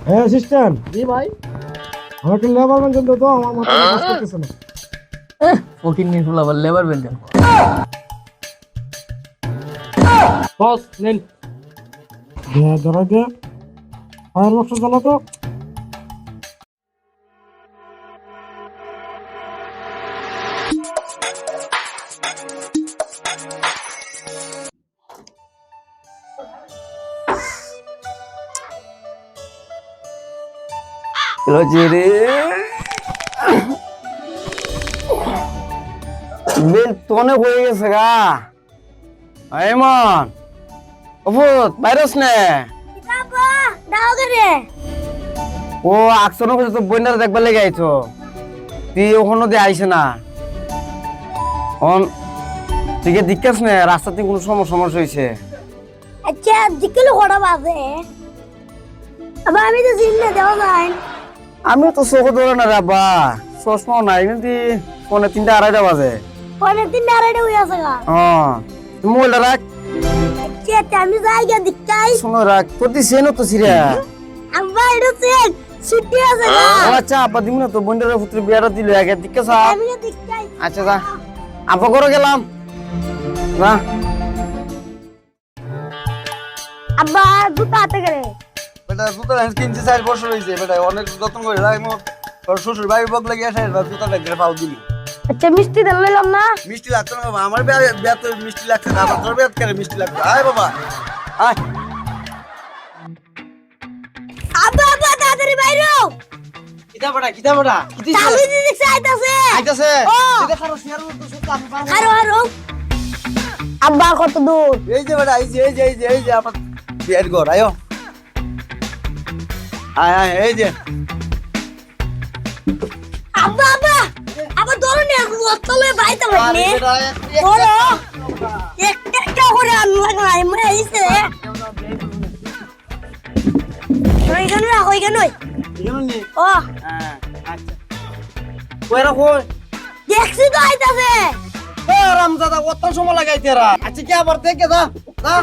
Assistant, জি ভাই। আমাকে labour mention তো আমার মাথা কাজ করতেছে না। ফকির নিয়ে ফুল আবার লেবার বেঞ্জন বস নেন। ধরা দিয়ে ফায়ার বক্স জ্বালা তো। রে বেল তো অনেক হয়ে গেছে গা। এমন অফুত ভাইরাস নে ও আকশনও তো বইনার দেখবার লেগে আইছো, তুই ওখানে দিয়ে আইছে না অন তুই দিক্কাস নে রাস্তাতে কোনো সমস্যা হয়েছে? আচ্ছা দিকেলো কটা বাজে? আবার আমি তো জিম্মে দেওয়া যায়। আমি তো চোখ ধরে না রাবা, চশমাও নাই, কিন্তু ফোনে 3টা 2:30 বাজে। ফোনে 3টা 2:30 হয়ে আছে গা। মোবাইলটা রাখ। আচ্ছা আমি যাই গা দিকাই। শোনো রাখ, তোর দি সেনো তো সিরিয়া। আব্বা এটা চেক ছুটি আছে গা। আচ্ছা আব্বা দিমু না তো, বন্ডারের পুত্র বিয়ারা দিল আগে দিকে সা। আমি দিকাই। আচ্ছা যা, আব্বা করে গেলাম না। আব্বা দুটো হাতে করে। বেটা জুতা কিনছি 4 বছর হয়েছে, বেটা অনেক যত্ন করে রাখবো। তোর শ্বশুর বাড়ির বক লাগিয়ে আসে জুতাটা গেলে পাও দিলি। আচ্ছা মিষ্টি দেন লইলাম না। মিষ্টি লাগতো না বাবা, আমার বিয়া তো মিষ্টি লাগছে না, আবার তোর বিয়াত কেন মিষ্টি লাগতো? আয় বাবা আয়। আব্বা আব্বা তাড়াতাড়ি বাইরো। কিতা বড়া কিতি চালু দিদি চাইতাছে। আইতাছে ও। এটা খারো শেয়ার তো সব আমি পারবো। হারো হারো। আব্বা কত দূর? এই যে বেটা এই যে আমার বিয়ের ঘর আয়ো। আয় আয় এই যে আব্বা আব্বা আবার ধরো নে তলে বাইতে আরে পারনি। বেটা ধরো একটা করে আনলাম না এমন আইছে। ওইখানে রাখ ওইখানে। এমনি ও হ্যাঁ আচ্ছা কইরা কই দেখছি তো আইতাছে। এ রামজাদা কত সময় লাগাইতে রা? আচ্ছা কি আবার দেখে যা যা।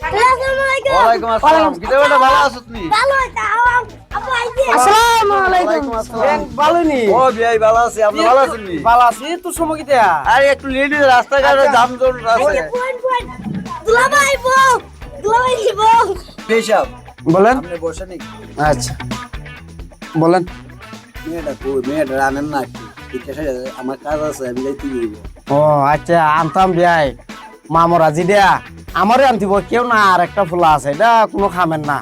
আসসালামু আলাইকুম। ওয়ালাইকুম আসসালাম। কিতা বেটা ভালো আছো তুমি? ভালো আছে আব্বা আইছে। আসসালামু ওয়ালাইকুম আসসালাম। ভালো নি? ও বিয়াই ভালো আছে, আপনি ভালো আছেন নি? ভালো আছি, তোর সময় কি দেয়া? আরে একটু লেডি রাস্তাঘাটে জাম জোর আছে। পয়েন্ট দুলাভাই বউ দুলাভাই বউ। পেশাব বলেন। আপনি বসে নি? আচ্ছা বলেন। মেয়েটা রানেন না একটু ঠিক আছে, আমার কাজ আছে আমি যাইতে দিব। ও আচ্ছা আনতাম বিয়াই মামরা জি দেয়া আমারই আনতিব, কেউ না। আর একটা ফুলা আছে, এটা কোনো খামেন না,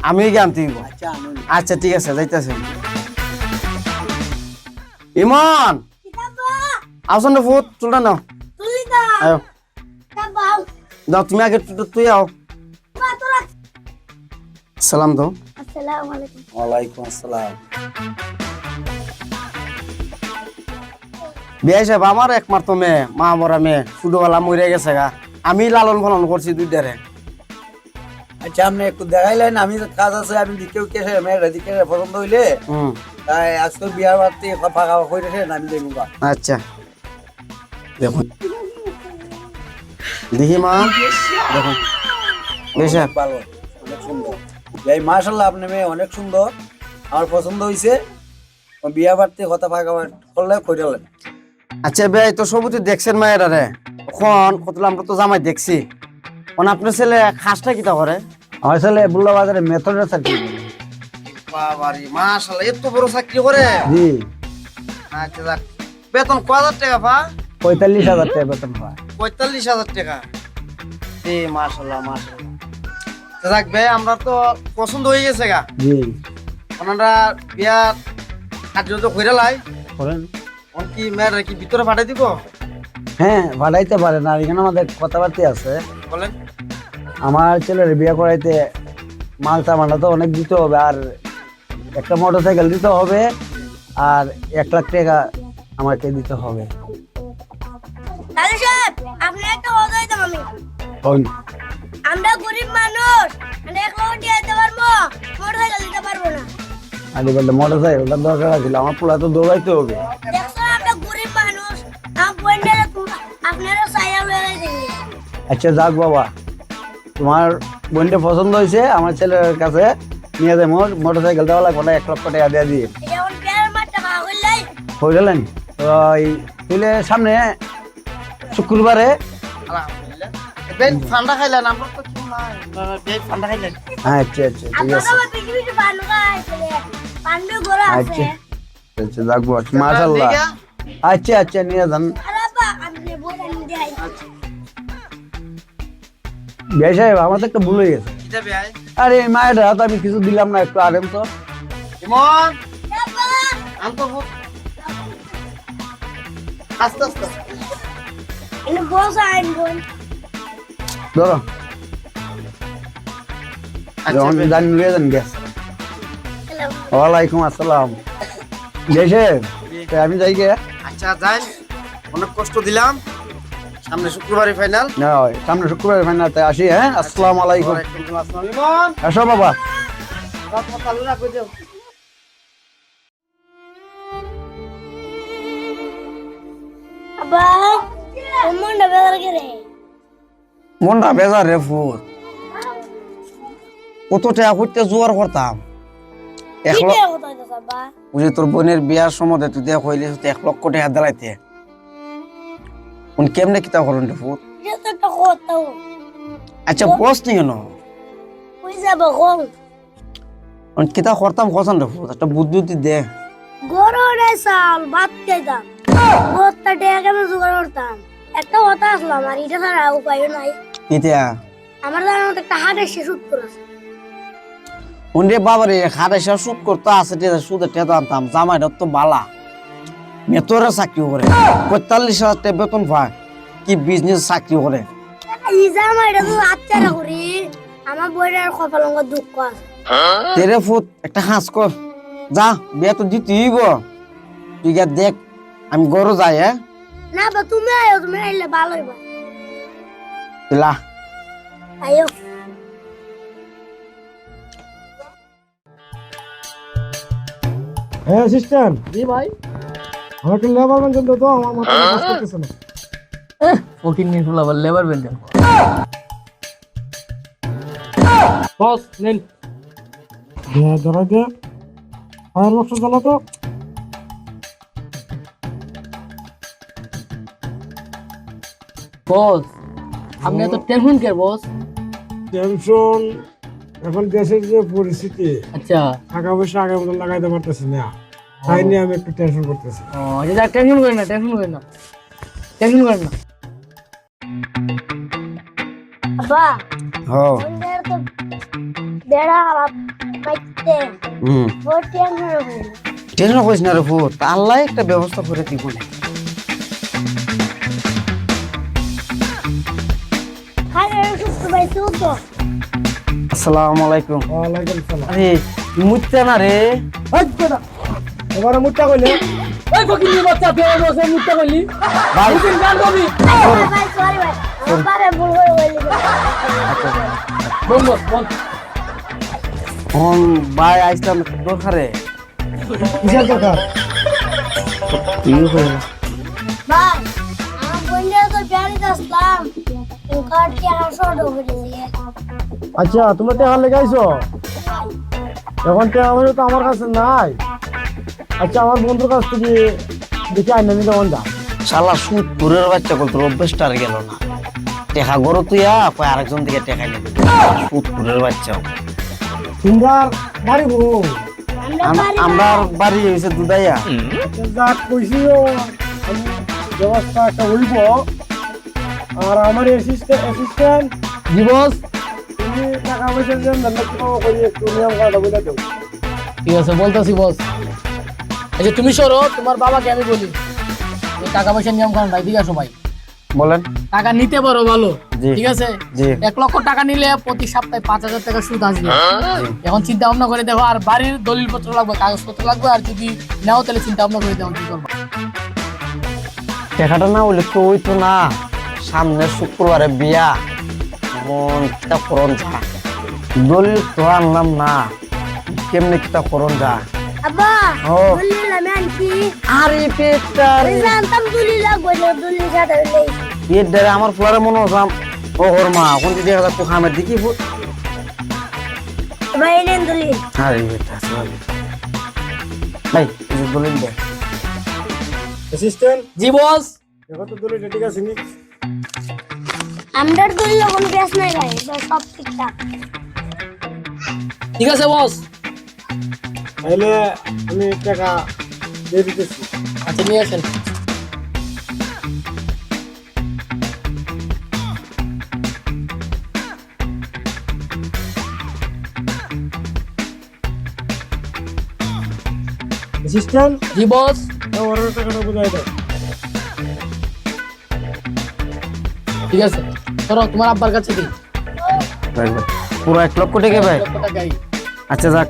আমি গিয়ে আনতিব। আচ্ছা আনুন। আচ্ছা ঠিক আছে, যাইতেছে। ইমন কিতাবা আসুন না ফুট, চুলটা নাও। তুলি দা আয়ো কিতাবা যাও, তুমি আগে তুই আও। তোরা। সালাম দাও। আসসালামু আলাইকুম। ওয়ালাইকুম আসসালাম। বিয়াই সাহেব আমার একমাত্র মেয়ে, মা মরা মেয়ে, ছোটবেলা মরে গেছে গা, আমি লালন পালন করছি দুইটারে। আচ্ছা আপনি একটু দেখাইলেন, আমি তো কাজ আছে আমি দিকেও কেসে মেয়েটা দিকে পছন্দ হইলে তাই আজকে বিয়ার বাড়তে ফাঁকা হয়ে রেখে আমি দেখবো। আচ্ছা দেখুন দেখি মা, দেখুন বিয়াই সাহেব ভালো অনেক সুন্দর। এই মাশাআল্লাহ আপনার মেয়ে অনেক সুন্দর, আমার পছন্দ হয়েছে। বিয়া বাড়তে কথা ফাঁকা করলে কইরালেন। আচ্ছা বিয়াই তো সবুজ দেখছেন মায়েরা রে, এখন কতলা আমরা তো জামাই দেখছি, এখন আপনার ছেলে খাসটা কিটা করে? আমার ছেলে বুল্লা বাজারে মেথডের চাকরি। বাবারি মাশাআল্লাহ, এত বড় চাকরি করে। জি আচ্ছা যাক, বেতন কত হাজার টাকা পা? 45,000 টাকা বেতন পায়। 45,000 টাকা। জি মাশাআল্লাহ মাশাআল্লাহ। তো যাক ভাই, আমরা তো পছন্দ হয়ে গেছে গা, জি ওনারা বিয়া কার্য তো কইরা লাই, করেন। এখন কি মেয়েরা কি ভিতরে পাঠিয়ে দিব? হ্যাঁ পাঠাইতে পারেন, আর এখানে আমাদের কথাবার্তা আছে। বলেন। আমার ছেলের বিয়ে করাইতে মাল সামানটা তো অনেক দিতে হবে, আর একটা মোটরসাইকেল দিতে হবে, আর 1 লাখ টাকা আমাকে দিতে হবে। দাদা সাহেব আপনি একটা কথা দিতাম আমি। কোন? আমরা গরিব মানুষ, মানে এক লাখ টাকা দিতে পারবো, মোটরসাইকেল দিতে পারবো না। আরে বলতে মোটরসাইকেলটা দরকার ছিল, আমার পোলা তো দৌড়াইতে হবে। দেখছো আমরা গরিব মানুষ, আমার বোনেরা আপনারা সাইয়া লয়ে যাইতেন। আচ্ছা যাক বাবা, তোমার বোনটা পছন্দ হয়েছে আমার ছেলের কাছে নিয়ে যাবো মোটর সাইকেল দেওয়া লাগবে না 1 লক্ষ টাকা দিয়ে দিয়ে যেমন বিয়ার মাঠটা ভাগ হইলাই হয়ে গেলেন তো তুইলে সামনে শুক্রবারে ঠান্ডা খাইলেন আমরা তো কিছু নাই ঠান্ডা খাইলেন আচ্ছা আচ্ছা ঠিক আপনার আছে বাবা পৃথিবীতে পান্ডু খাইছে পান্ডু ঘোরা আছে আচ্ছা আচ্ছা যাকবো মাশাআল্লাহ আচ্ছা আচ্ছা নিয়ে যান আরে বাবা আপনি বলেন দেই ভাই সাহেব আমার তো একটা ভুল হয়ে গেছে কি যাবে আই আরে এই মায়ের হাত আমি কিছু দিলাম না একটু আরেম তো ইমন বাবা আনতো আস্তে আস্তে এনে বসা আইন বোন ধরো যখন জানি নিয়ে যান গ্যাস ওয়ালাইকুম আসসালাম ভাই সাহেব তো আমি যাই গে আচ্ছা যাই অনেক কষ্ট দিলাম সামনে শুক্রবারে ফাইনাল না সামনে শুক্রবার ফাইনালতে আসি হ্যাঁ আসসালামু আলাইকুম ইমন আসো বাবা রাত চালু রাখো যাও বাবা মনটা বেজার করে মনটা বেজার রে ফুট কত টাকা করতে জোয়ার করতাম এক কি লক্ষ দেও তো বাবা বুঝি তোর বোনের বিয়ার সময় তুই দেখ হইলে 1 লক্ষ টাকা দিলাইতে উনি কেমনে কিতা করুন রে ফুট এটা তো একটা কথা আচ্ছা বস নি কেন কই যাব গো উনি কিতা করতাম কখন রে ফুট একটা বুদ্ধি দে গররে সাল ভাত খাইতাম গোত্তা টাকা আমি জোগাড় করতাম একটা কথা আসলো আমার এটা ছাড়া উপায় নাই ইতিয়া আমার জানার মতো একটা হাটের সে শুট করেছে উনি বাবারে খাটা সব শুট করতে আছে সুদে টেতা আনতাম জামাইটা তো বালা মেতরে চাকরি করে 45,000 টাকা বেতন পায় কি বিজনেস চাকরি করে এই জামাইটা তো আচ্ছারা করি আমার বইয়ের কপালঙ্গ দুঃখ আছে তেরে ফুট একটা হাঁস কর যা বিয়া তো দিতে হইব তুই গিয়া দেখ আমি গরু যাই হ্যাঁ না বা তুমি আয়ো তুমি আইলে ভালো হইবা দিলা আয়ো হ্যাঁ অ্যাসিস্ট্যান্ট জি ভাই আমাকে লেবার বেঞ্চন তো আমার মাথা কাজ করতেছে না ফকির নিয়ে ফুলা বল লেবার বেঞ্জন বস নেন ধরা দিয়ে ফায়ার বক্স জ্বালা তো বস আপনি এত টেনশন কে বস টেনশন এখন দেশের যে পরিস্থিতি আচ্ছা টাকা পয়সা আগের মতো লাগাইতে পারতেছি না তাই নিয়ে আমি একটু টেনশন করতেছি ও আচ্ছা টেনশন করেন না টেনশন করেন না টেনশন করেন না আব্বা হো ওদের তো বেড়া খারাপ পাইতে বহুত টেনশন হয়ে টেনশন করিস না রে ফুট আল্লাহ একটা ব্যবস্থা করে দিব না খালি সুস্থ পাইছো তো আসসালামু আলাইকুম ওয়ালাইকুম সালাম আরে মুইতে না রে হাই বেটা এবারে মুটটা কইলে এই ফকির নিয়ে বাচ্চা তুই বসে মুত্তা কইলি ভাই তুই গান গাবি ভাই সরি ভাই আমার বারে ভুল হয়ে গেল বল বস বল ভাই আইসলাম দরকারে কিসের দরকার তুই হইল ভাই আমার বন্ধুরা তো বিয়ারিতে আসলাম কার কি আর শর্ট হয়ে গেছে আচ্ছা তোমরা টাকা লেগাইছো এখন টাকা পয়সা তো আমার কাছে নাই আচ্ছা আমার বন্ধুর কাছ থেকে দেখে আইনা নিতে মন যা শালা সুদ পুরের বাচ্চা বলতো অভ্যেসটা আর গেল না টেকা গরো তুই কয় আরেকজন থেকে টেকা নেবে সুদ পুরের বাচ্চা সুন্দর বাড়ি বউ আমরা বাড়ি হয়েছে দুদাইয়া যা কইছিল আমি ব্যবস্থা একটা হইব আর আমার অ্যাসিস্ট্যান্ট জি বস তুমি টাকা পয়সা যে ধান্দা কই একটু নিয়ম কাটা বলে দাও ঠিক আছে বলতেছি বস আচ্ছা তুমি সরো তোমার বাবাকে আমি বলি এই টাকা পয়সা নিয়ম কানুন নাই ঠিক আছে ভাই বলেন টাকা নিতে পারো ভালো জি। ঠিক আছে জি 1 লক্ষ টাকা নিলে প্রতি সপ্তাহে 5,000 টাকা সুদ আসবে এখন চিন্তা ভাবনা করে দেখো আর বাড়ির দলিলপত্র লাগবে কাগজপত্র লাগবে আর যদি নাও তাহলে চিন্তা ভাবনা করে দেখো কি করবা টাকাটা না হইলে তো ওই তো না সামনে শুক্রবারে বিয়া মন কিতা করন যা দলিল তো আনলাম না কেমনে কিতা করন যা আব্বা ও। বললাম আমি কি আরে পেটার ওই জানতাম দুলি লাগবে না দুলি সাথে হইলে পেট ধরে আমার ফুলারে মনে হতাম ও ওর মা কোন দিকে দেখা তো খামের দিকে ভাই নেন দলিল। আরে বেটা চল ভাই এই যে দলিল দে অ্যাসিস্ট্যান্ট জি বস। দেখো তো দলিল ঠিক আছে নি? আমরার দলিল কোনো কেস নাই ভাই, সব ঠিকঠাক। ঠিক আছে বস। তাহলে আমি টাকা দিয়ে দিতেছি। আচ্ছা নিয়ে আসেন। অ্যাসিস্ট্যান্ট জি বস। ওর টাকাটা বুঝাই দাও। ঠিক আছে ধরো তোমার আব্বার কাছে দিই। পুরো 1 লক্ষ টাকা ভাই। 1 লক্ষ টাকাই। আচ্ছা যাক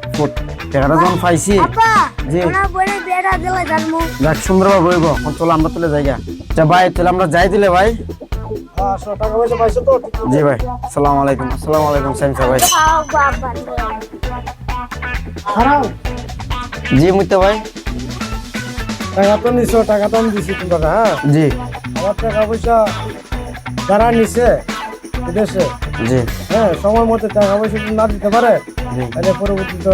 টাকাটা যখন পাইছি আপা জি। ওনা বলে বেড়া দিলে জানমু। যাক সুন্দরভাবে রইব চলো আমরা তুলে যাই গা। আচ্ছা ভাই তাহলে আমরা যাই দিলে ভাই। আসো টাকা পয়সা পাইছো তো? জি ভাই আসসালামু আলাইকুম। আসসালামু আলাইকুম সাইমসা ভাই। খাও বাবা। খারাপ জি মুইতে ভাই। টাকা তো নিছো, টাকা তো আমি দিছি তোমরা। হ্যাঁ জি আমার টাকা পয়সা যারা নিছে বিদেশে, জি হ্যাঁ সময় মতো টাকা পয়সা যদি না দিতে পারে জি। তাহলে পরবর্তীতে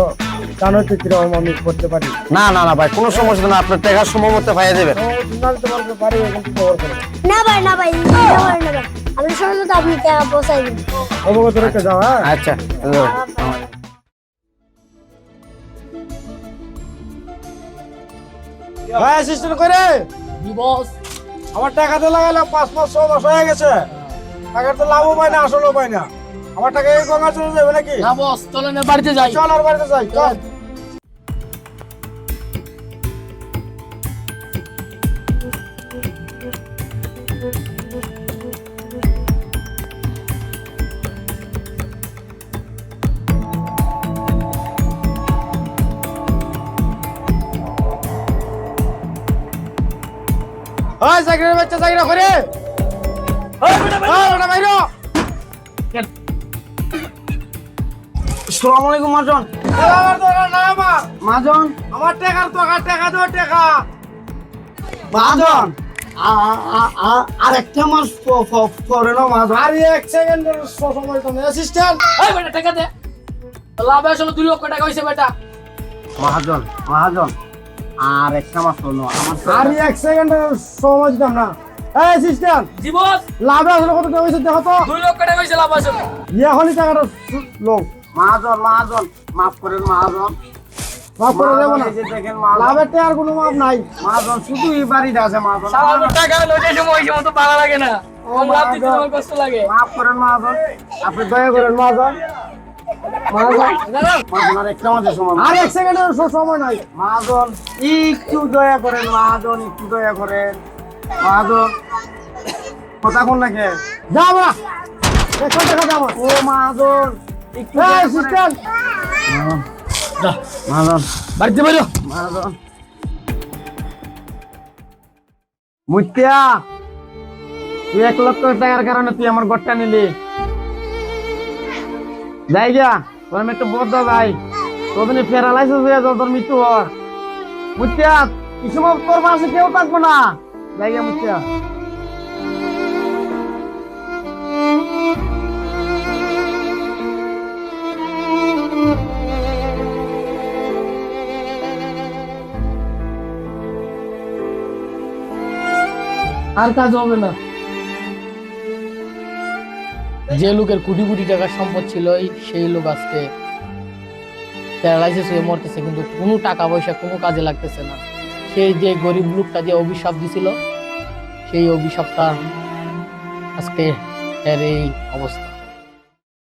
জানোই তো কিরকম আমি করতে পারি। না না না ভাই কোনো সমস্যা না, আপনার টাকা সময় মতো পাইয়ে দেবেন। সময় মতো না দিতে পারলে পারি এখন কি খবর করবো। না ভাই না ভাই, এটা করে না ভাই। আমি শুনলে তো আপনি টাকা পৌঁছাই দিন। অবগত রেখে যাও। হ্যাঁ আচ্ছা চলো। ভাই অ্যাসিস্ট্যান্ট করে জি বস। আমার টাকা তো লাগালাম 5 মাস 6 মাস হয়ে গেছে, টাকার তো লাভও পাই না আসলেও পাই না। আমার টাকা এই গঙ্গা চলে যাবে নাকি? না বস চলেন এর বাড়িতে যাই। চল আর বাড়িতে যাই চল। ওই চাকরির বাচ্চা চাকরি করে। ওই বেটা বাইরো। আসসালামু আলাইকুম মাজন। আমার দরকার না আমার। মাজন আমার টাকার দরকার, টাকা দাও টাকা। মাজন আর একটা মাস পরে না মাজন। আর 1 সেকেন্ডের সময় তো অ্যাসিস্ট্যান্ট। এই বেটা টাকা দে। লাভ আসলে 2 লক্ষ টাকা হইছে বেটা। মহাজন মহাজন আর একটা মাস হলো আমার আর 1 সেকেন্ডের সময় দিতাম না। এই অ্যাসিস্ট্যান্ট জি বস। লাভে আসলে কত টাকা হয়েছে দেখো তো। 2 লক্ষ টাকা হইছে লাভ আসলে। এখনই টাকাটা লোক মহাজন মহাজন মাফ করেন মহাজন। মাফ করে দেবো না। এই যে দেখেন মহাজন লাভের টাকার কোনো মাপ নাই। মহাজন শুধু এই বাড়িতে আছে মহাজন। সারা টাকা লইতে সময় ওই সময় তো ভালো লাগে না। কম লাভ দিতে আমার কষ্ট লাগে। মাফ করেন মহাজন। আপনি দয়া করেন মহাজন। মহাজন আর একটা মাসের সময় আর 1 সেকেন্ডের সময় নাই। মহাজন একটু দয়া করেন মহাজন, একটু দয়া করেন মহাজন। কথা কোন নাকি যাও না 100 টাকা দাও। ও মহাজন একটু এই দয়া করেন। অ্যাসিস্ট্যান্ট মহাজন বাড়িতে বাইরো। মহাজন মুত্যা তুই 1 লক্ষ টাকার কারণে তুই আমার ঘরটা নিলি। যাই গিয়া তোর আমি একটা বদ্ধ ভাই তোদের প্যারালাইসিস হয়ে যাও, তোর মৃত্যু হওয়ার। মুত্যা কি সময় তোর পাশে কেউ থাকবো না। যাই গিয়া মুত্যা। আর কাজ হবে না। যে লোকের কোটি কোটি টাকার সম্পদ ছিল সেই লোক আজকে প্যারালাইসিস হয়ে মরতেছে, কিন্তু কোনো টাকা পয়সা কোনো কাজে লাগতেছে না। সেই যে গরিব লোকটা যে অভিশাপ দিছিল সেই অভিশাপটা আজকে এর এই অবস্থা।